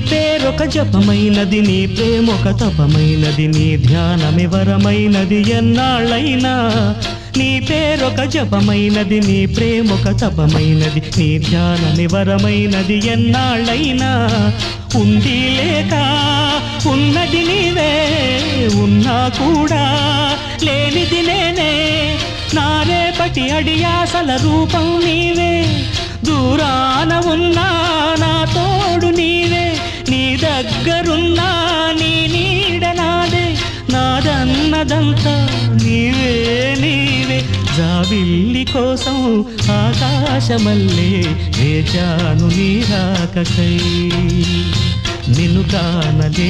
పేరొక జపమైనది, నీ ప్రేమొక తపమైనది, నీ ధ్యానమే వరమైనది ఎన్నాళ్ళైనా. నీ పేరొక జపమైనది, నీ ప్రేమొక తపమైనది, నీ ధ్యానమే వరమైనది ఎన్నాళ్ళైనా. ఉండి లేక ఉన్నది నీవే, ఉన్నా కూడా లేనిది నేనే. నా రేపటి అడియాసల రూపం నీవే, దూరాన ఉన్నా నా తోడు నీవే. నీ దగ్గరున్నా నీ నీడ నాదే, నాదన్నదంతా నీవే నీవే. జాబిల్లి కోసం ఆకాశమల్లే వేచాను నీ రాకకై, నిన్ను కానలే